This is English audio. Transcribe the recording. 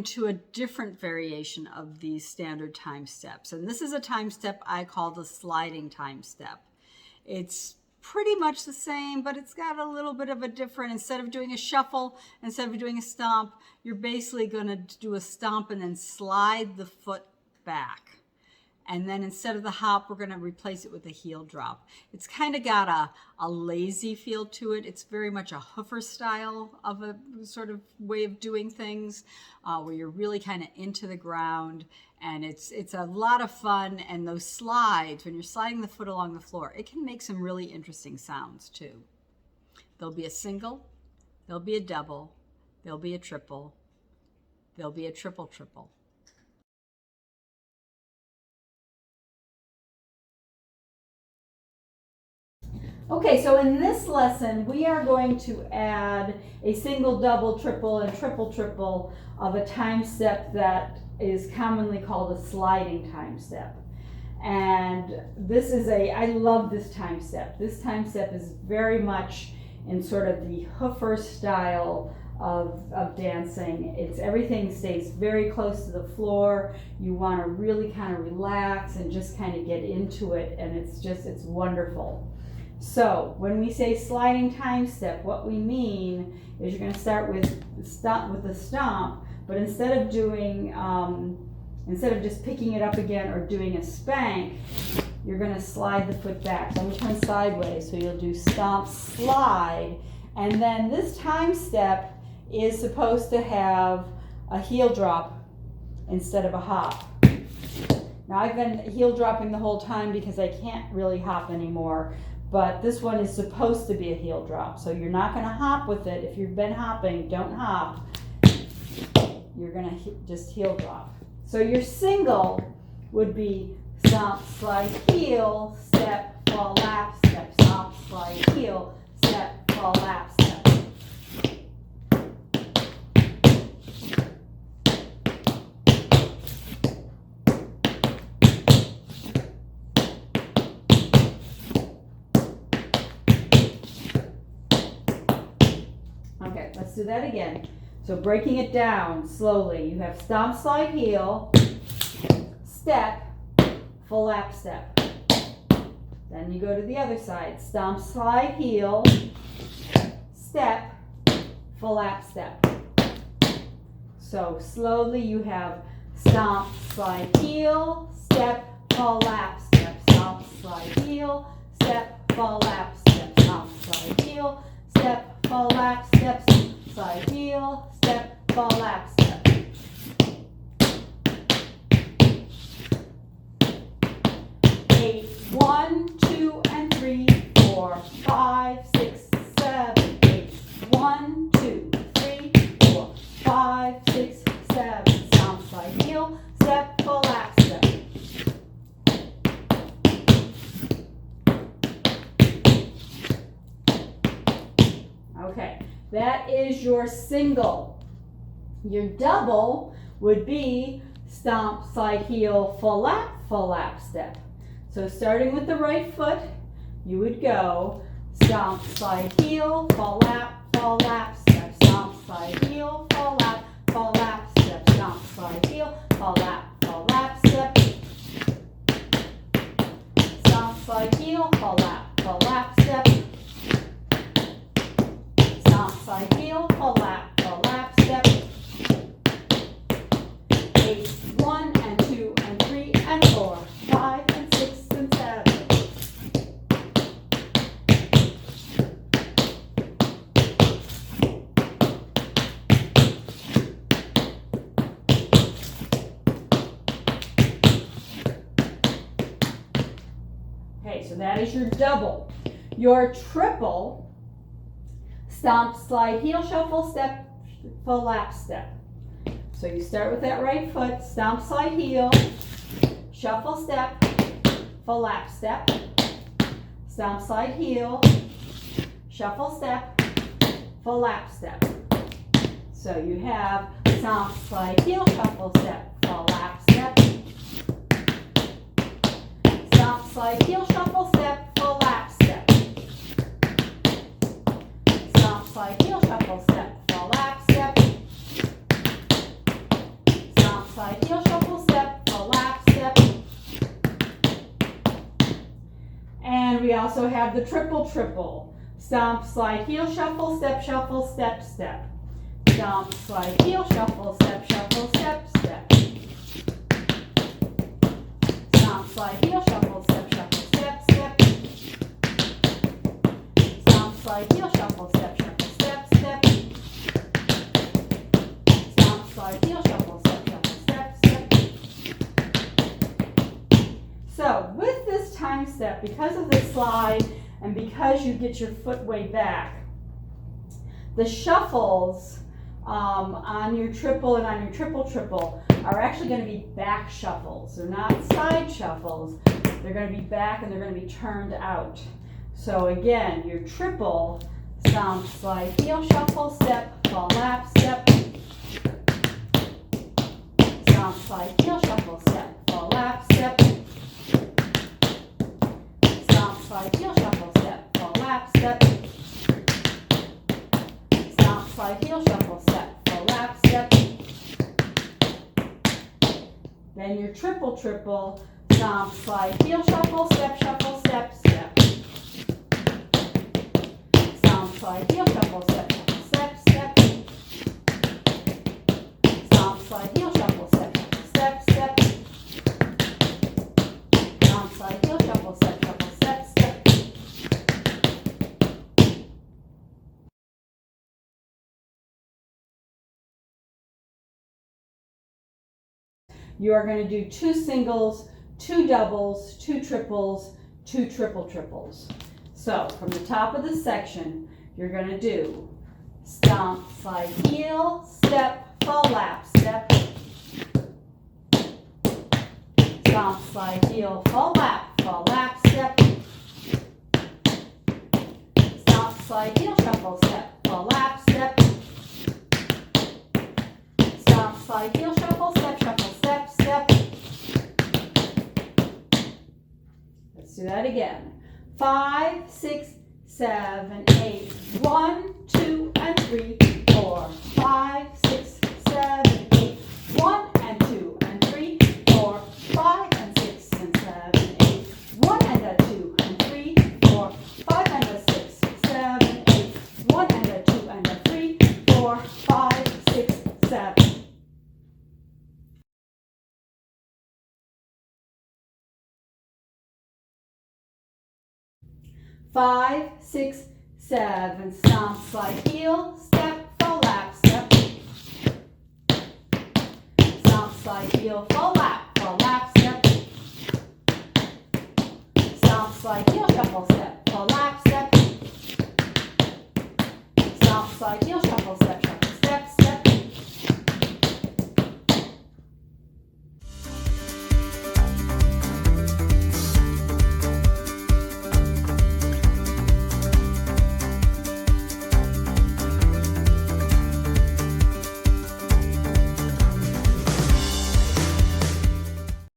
into a different variation of these standard time steps. And this is a time step I call the sliding time step. It's pretty much the same, but it's got a little bit of a different, instead of doing a shuffle, instead of doing a stomp, you're basically going to do a stomp and then slide the foot back. And then instead of the hop, we're going to replace it with a heel drop. It's kind of got a lazy feel to it. It's very much a hoofer style of a sort of way of doing things, where you're really kind of into the ground. And it's a lot of fun. And those slides, when you're sliding the foot along the floor, it can make some really interesting sounds too. There'll be a single, there'll be a double, there'll be a triple, there'll be a triple triple. Okay, so in this lesson, we are going to add a single, double, triple, and triple triple of a time step that is commonly called a sliding time step. And this is I love this time step. This time step is very much in sort of the hoofer style of dancing. Everything stays very close to the floor. You want to really kind of relax and just kind of get into it, and it's wonderful. So when we say sliding time step, what we mean is you're going to start with the stomp, but instead of just picking it up again or doing a spank, you're going to slide the foot back. So I'm going to turn sideways, so you'll do stomp, slide, and then this time step is supposed to have a heel drop instead of a hop. Now I've been heel dropping the whole time because I can't really hop anymore. But this one is supposed to be a heel drop. So you're not going to hop with it. If you've been hopping, don't hop. You're going to just heel drop. So your single would be stomp, slide, heel, step, fall, lap, step, stomp, slide, heel, step, fall, lap, step. Let's do that again. So breaking it down slowly, you have stomp, slide, heel, step, full lap step. Then you go to the other side, stomp, slide, heel, step, full lap step. So slowly you have stomp, slide, heel, step, full lap step, stomp, slide, heel, step, full lap step, stomp, slide, heel, step, full lap step, slide, heel, step, fall, lap, step. 8, 1, 2, and 3, 4, 5, 6, 7, 8. 1, 2, 3, 4, 5, 6, 7. Stomp, slide, heel, step, fall, lap, step. Okay. That is your single. Your double would be stomp, slide, heel, full lap step. So starting with the right foot, you would go stomp, slide, heel, full lap step, stomp, slide, heel, full lap step, stomp, slide, heel, full lap step, stomp, slide, heel, full lap step. Slide, heel, full lap step. 8, 1, and 2, and 3, and 4, 5, and 6, and 7. Okay, so that is your double. Your triple, stomp, slide, heel, shuffle, step, full lap step. So you start with that right foot, stomp, slide, heel, shuffle, step, full lap step, stomp, slide, heel, shuffle, step, full lap step. So you have stomp, slide, heel, shuffle, step, full lap step, stomp, slide, heel, shuffle, step, full lap step. Slide, heel, shuffle, step, fall, lap, step. we also have the triple triple. Stomp, slide, heel, shuffle, step, step. Stomp, slide, heel, shuffle, step, step. Stomp, slide, heel, shuffle, step, step. Stomp, slide, heel, shuffle, step, step. Stomp, slide, heel, shuffle, step, step. So with this time step, because of the slide and because you get your foot way back, the shuffles on your triple and on your triple triple are actually going to be back shuffles. They're not side shuffles. They're going to be back and they're going to be turned out. So again, your triple, stomp, slide, heel, shuffle, step, fall, lap, step. Stomp, slide, heel, shuffle, step, fall, lap, step. Stomp, slide, heel, shuffle, step, fall, lap, step. Stomp, slide, heel, shuffle, step, fall, lap, step. Then your triple triple, stomp, slide, heel, shuffle, step, step. Stomp, slide, heel, shuffle, step, step. Stomp, slide, heel, shuffle, step, step. Stomp, slide, heel, shuffle, step, step. You are going to do 2 singles, 2 doubles, 2 triples, 2 triple triples. So from the top of the section, you're going to do stomp, slide, heel, step, fall, lap, step. Stomp, slide, heel, fall, lap, step. Stomp, slide, heel, shuffle, step, fall, lap, step. Stomp, slide, heel, shuffle, step, step. Let's do that again. 5, 6, 7, 8. 1, 2, and 3, 4. 5, 6, 7, 8. 1 and 2 and 3, 4. 5 and 6 and 7, 8. 1 and a 2 and 3, 4. 5 and a 6, 7, 8. 1 and a 2 and a 3, 4. 5, 6, 7. 5, 6, 7. Stomp, slide, heel, step, fall, lap, step. Stomp, slide, heel, fall, lap, step. Stomp, slide, heel, shuffle, step.